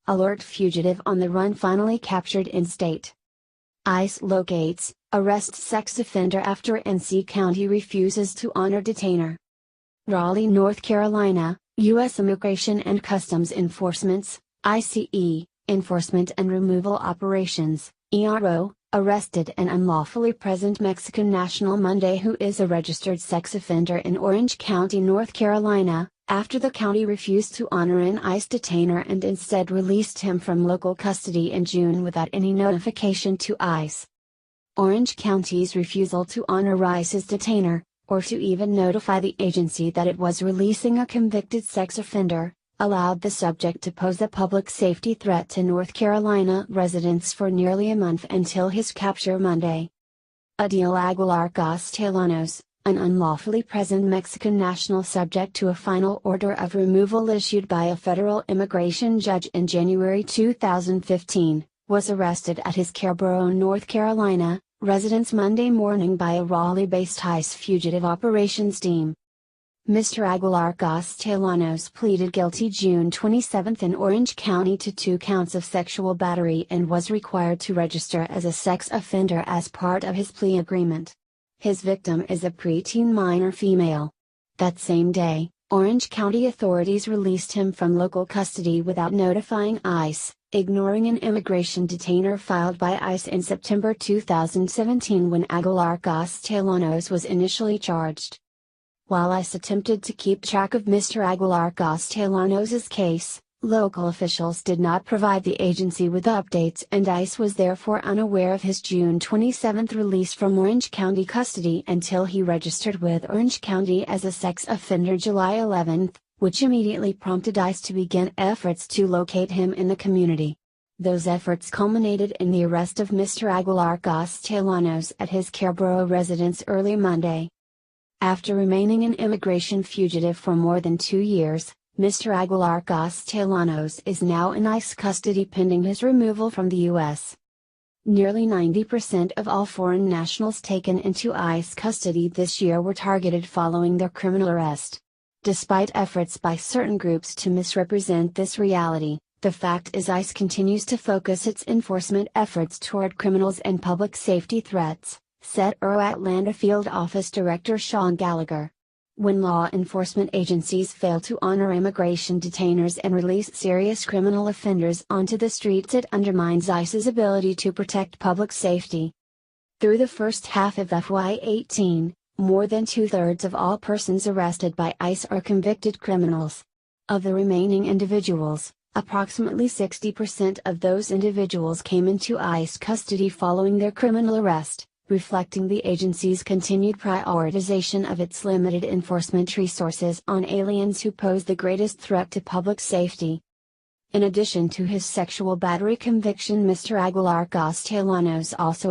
alert fugitive on the run finally captured in state. ICE locates, arrests sex offender after NC County refuses to honor detainer. Raleigh, North Carolina, U.S. Immigration and Customs Enforcement's, ICE, Enforcement and Removal Operations, ERO, arrested an unlawfully present Mexican national Monday who is a registered sex offender in Orange County, North Carolina, after the county refused to honor an ICE detainer and instead released him from local custody in June without any notification to ICE. Orange County's refusal to honor ICE's detainer, or to even notify the agency that it was releasing a convicted sex offender, allowed the subject to pose a public safety threat to North Carolina residents for nearly a month until his capture Monday. Udiel Aguilar-Castellanos, an unlawfully present Mexican national subject to a final order of removal issued by a federal immigration judge in January 2015, was arrested at his Carrboro, North Carolina, residence Monday morning by a Raleigh-based ICE fugitive operations team. Mr. Aguilar-Castellanos pleaded guilty June 27 in Orange County to 2 counts of sexual battery and was required to register as a sex offender as part of his plea agreement. His victim is a preteen minor female. That same day, Orange County authorities released him from local custody without notifying ICE, ignoring an immigration detainer filed by ICE in September 2017 when Aguilar-Castellanos was initially charged. While ICE attempted to keep track of Mr. Aguilar-Castellanos' case, local officials did not provide the agency with updates and ICE was therefore unaware of his June 27 release from Orange County custody until he registered with Orange County as a sex offender July 11, which immediately prompted ICE to begin efforts to locate him in the community. Those efforts culminated in the arrest of Mr. Aguilar-Castellanos at his Carrboro residence early Monday. After remaining an immigration fugitive for more than 2 years, Mr. Aguilar-Castellanos is now in ICE custody pending his removal from the U.S. Nearly 90% of all foreign nationals taken into ICE custody this year were targeted following their criminal arrest. Despite efforts by certain groups to misrepresent this reality, the fact is ICE continues to focus its enforcement efforts toward criminals and public safety threats, said Atlanta Field Office Director Sean Gallagher. When law enforcement agencies fail to honor immigration detainers and release serious criminal offenders onto the streets, it undermines ICE's ability to protect public safety. Through the first half of FY18, more than 2/3 of all persons arrested by ICE are convicted criminals. Of the remaining individuals, approximately 60% of those individuals came into ICE custody following their criminal arrest, reflecting the agency's continued prioritization of its limited enforcement resources on aliens who pose the greatest threat to public safety. In addition to his sexual battery conviction, Mr. Aguilar-Castellanos also